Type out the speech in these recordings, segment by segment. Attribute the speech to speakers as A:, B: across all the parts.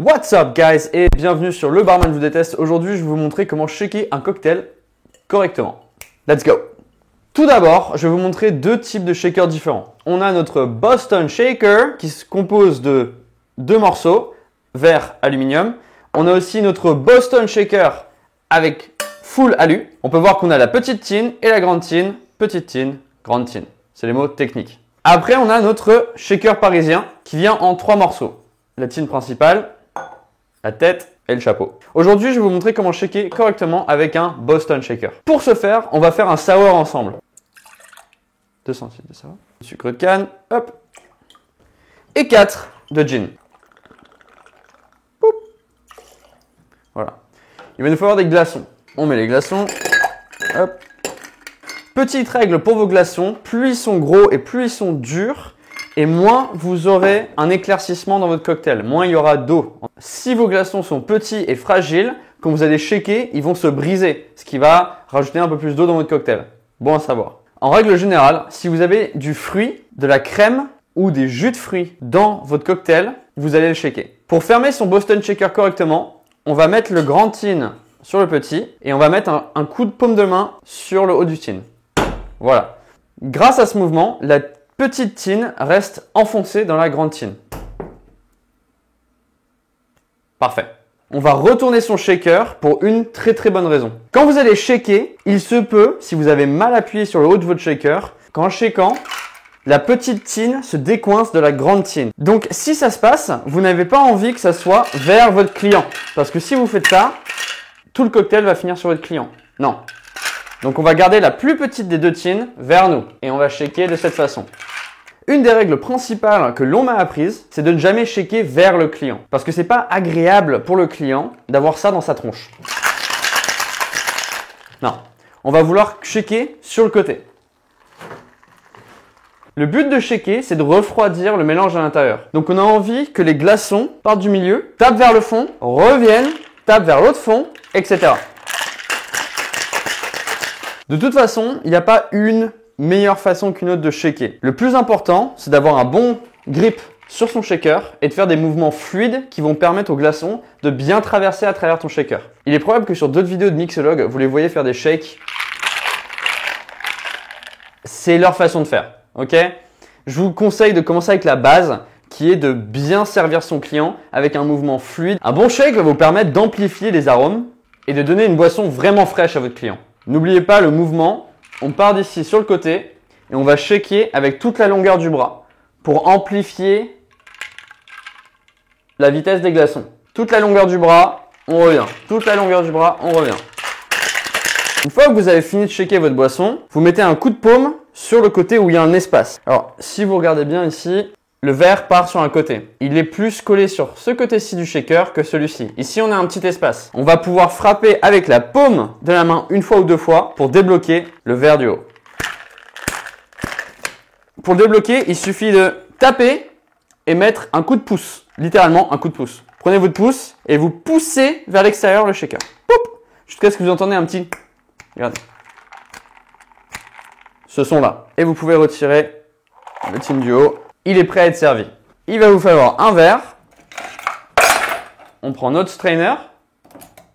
A: What's up guys et bienvenue sur Le Barman vous déteste. Aujourd'hui je vais vous montrer comment shaker un cocktail correctement. Let's go. Tout d'abord je vais vous montrer deux types de shakers différents. On a notre Boston Shaker qui se compose de deux morceaux, verre, aluminium. On a aussi notre Boston Shaker avec full alu. On peut voir qu'on a la petite tin et la grande tin, petite tin, grande tin. C'est les mots techniques. Après on a notre shaker parisien qui vient en trois morceaux. La tin principale, la tête et le chapeau. Aujourd'hui, je vais vous montrer comment shaker correctement avec un Boston Shaker. Pour ce faire, on va faire un sour ensemble. 2 centilitres de sour, sucre de canne, hop, et 4 de gin. Poup. Voilà. Il va nous falloir des glaçons. On met les glaçons, hop. Petite règle pour vos glaçons, plus ils sont gros et plus ils sont durs, et moins vous aurez un éclaircissement dans votre cocktail, moins il y aura d'eau. Si vos glaçons sont petits et fragiles, quand vous allez shaker, ils vont se briser, ce qui va rajouter un peu plus d'eau dans votre cocktail. Bon à savoir. En règle générale, si vous avez du fruit, de la crème ou des jus de fruits dans votre cocktail, vous allez le shaker. Pour fermer son Boston Shaker correctement, on va mettre le grand tin sur le petit et on va mettre un coup de paume de main sur le haut du tin. Voilà. Grâce à ce mouvement, la petite tin reste enfoncée dans la grande tin. Parfait. On va retourner son shaker pour une très bonne raison. Quand vous allez shaker, il se peut, si vous avez mal appuyé sur le haut de votre shaker, qu'en shakant, la petite tin se décoince de la grande tin. Donc si ça se passe, vous n'avez pas envie que ça soit vers votre client. Parce que si vous faites ça, tout le cocktail va finir sur votre client. Non. Donc on va garder la plus petite des deux tins vers nous et on va shaker de cette façon. Une des règles principales que l'on m'a apprises, c'est de ne jamais shaker vers le client. Parce que c'est pas agréable pour le client d'avoir ça dans sa tronche. Non, on va vouloir shaker sur le côté. Le but de shaker, c'est de refroidir le mélange à l'intérieur. Donc on a envie que les glaçons partent du milieu, tapent vers le fond, reviennent, tapent vers l'autre fond, etc. De toute façon, il n'y a pas une meilleure façon qu'une autre de shaker. Le plus important, c'est d'avoir un bon grip sur son shaker et de faire des mouvements fluides qui vont permettre aux glaçons de bien traverser à travers ton shaker. Il est probable que sur d'autres vidéos de mixologues, vous les voyez faire des shakes. C'est leur façon de faire, ok? Je vous conseille de commencer avec la base qui est de bien servir son client avec un mouvement fluide. Un bon shake va vous permettre d'amplifier les arômes et de donner une boisson vraiment fraîche à votre client. N'oubliez pas le mouvement. On part d'ici sur le côté et on va shaker avec toute la longueur du bras pour amplifier la vitesse des glaçons. Toute la longueur du bras, on revient. Toute la longueur du bras, on revient. Une fois que vous avez fini de shaker votre boisson, vous mettez un coup de paume sur le côté où il y a un espace. Alors, si vous regardez bien ici, le verre part sur un côté. Il est plus collé sur ce côté-ci du shaker que celui-ci. Ici, on a un petit espace. On va pouvoir frapper avec la paume de la main une fois ou deux fois pour débloquer le verre du haut. Pour le débloquer, il suffit de taper et mettre un coup de pouce. Littéralement, un coup de pouce. Prenez votre pouce et vous poussez vers l'extérieur le shaker. Poup, jusqu'à ce que vous entendez un petit... Regardez. Ce son-là. Et vous pouvez retirer le tin du haut. Il est prêt à être servi. Il va vous falloir un verre. On prend notre strainer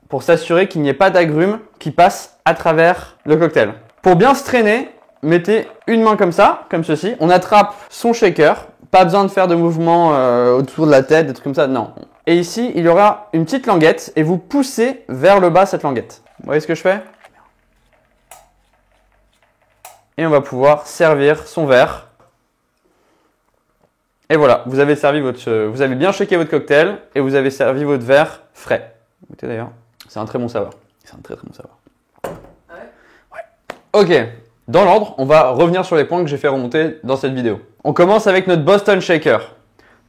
A: pour s'assurer qu'il n'y ait pas d'agrumes qui passent à travers le cocktail. Pour bien strainer, mettez une main comme ça, comme ceci. On attrape son shaker. Pas besoin de faire de mouvements autour de la tête, des trucs comme ça, non. Et ici, il y aura une petite languette et vous poussez vers le bas cette languette. Vous voyez ce que je fais? Et on va pouvoir servir son verre. Et voilà, vous avez bien shaké votre cocktail et vous avez servi votre verre frais. Écoutez d'ailleurs, c'est un très bon savoir. C'est un très bon savoir.
B: Ah ouais?
A: Ouais. Ok, dans l'ordre, on va revenir sur les points que j'ai fait remonter dans cette vidéo. On commence avec notre Boston Shaker.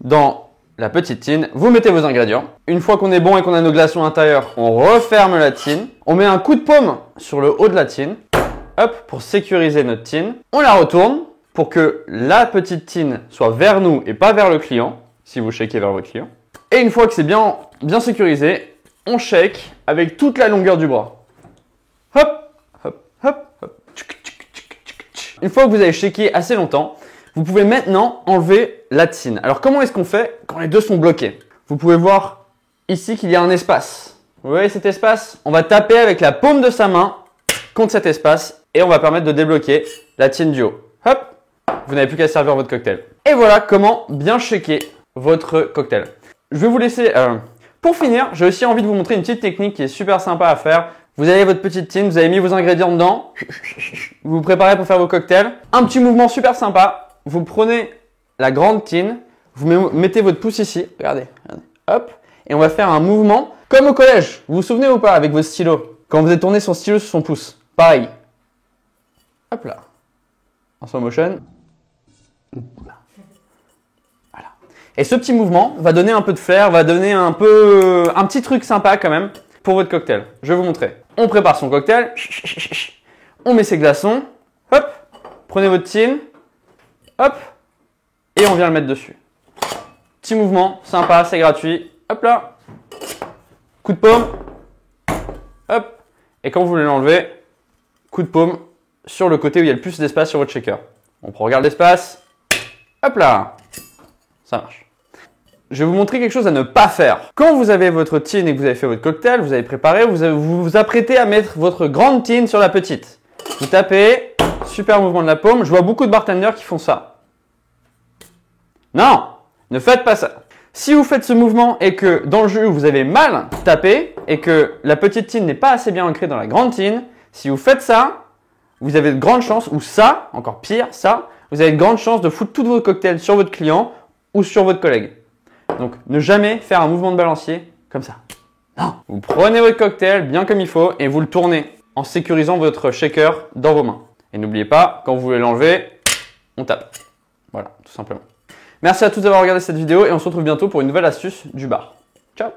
A: Dans la petite tin, vous mettez vos ingrédients. Une fois qu'on est bon et qu'on a nos glaçons à l'intérieur, on referme la tin. On met un coup de paume sur le haut de la tin. Hop, pour sécuriser notre tin. On la retourne pour que la petite tin soit vers nous et pas vers le client, si vous shakez vers votre client. Et une fois que c'est bien sécurisé, on shake avec toute la longueur du bras. Hop, hop, hop, hop. Une fois que vous avez shaké assez longtemps, vous pouvez maintenant enlever la tin. Alors comment est-ce qu'on fait quand les deux sont bloqués? Vous pouvez voir ici qu'il y a un espace. Vous voyez cet espace? On va taper avec la paume de sa main contre cet espace et on va permettre de débloquer la tine du haut. Hop, vous n'avez plus qu'à servir votre cocktail. Et voilà comment bien shaker votre cocktail. Je vais vous laisser... Pour finir, j'ai aussi envie de vous montrer une petite technique qui est super sympa à faire. Vous avez votre petite tine, vous avez mis vos ingrédients dedans. Vous vous préparez pour faire vos cocktails. Un petit mouvement super sympa. Vous prenez la grande tine, vous mettez votre pouce ici. Regardez, hop. Et on va faire un mouvement comme au collège. Vous vous souvenez ou pas avec vos stylos? Quand vous avez tourné son stylo sur son pouce. Pareil. Hop là. En slow motion. Voilà. Et ce petit mouvement va donner un peu de flair, va donner un petit truc sympa quand même pour votre cocktail. Je vais vous montrer. On prépare son cocktail. On met ses glaçons. Hop. Prenez votre tine. Hop. Et on vient le mettre dessus. Petit mouvement, sympa, c'est gratuit. Hop là. Coup de paume. Hop. Et quand vous voulez l'enlever, coup de paume sur le côté où il y a le plus d'espace sur votre shaker. On regarde l'espace. Hop là. Ça marche. Je vais vous montrer quelque chose à ne pas faire. Quand vous avez votre tine et que vous avez fait votre cocktail, vous avez préparé, vous vous apprêtez à mettre votre grande tine sur la petite. Vous tapez, super mouvement de la paume. Je vois beaucoup de bartenders qui font ça. Non, ne faites pas ça. Si vous faites ce mouvement et que dans le jeu vous avez mal tapé et que la petite tine n'est pas assez bien ancrée dans la grande tine, si vous faites ça, vous avez de grandes chances, ou ça, encore pire, ça, vous avez de grandes chances de foutre tous vos cocktails sur votre client ou sur votre collègue. Donc, ne jamais faire un mouvement de balancier comme ça. Non. Vous prenez votre cocktail bien comme il faut et vous le tournez en sécurisant votre shaker dans vos mains. Et n'oubliez pas, quand vous voulez l'enlever, on tape. Voilà, tout simplement. Merci à tous d'avoir regardé cette vidéo et on se retrouve bientôt pour une nouvelle astuce du bar. Ciao!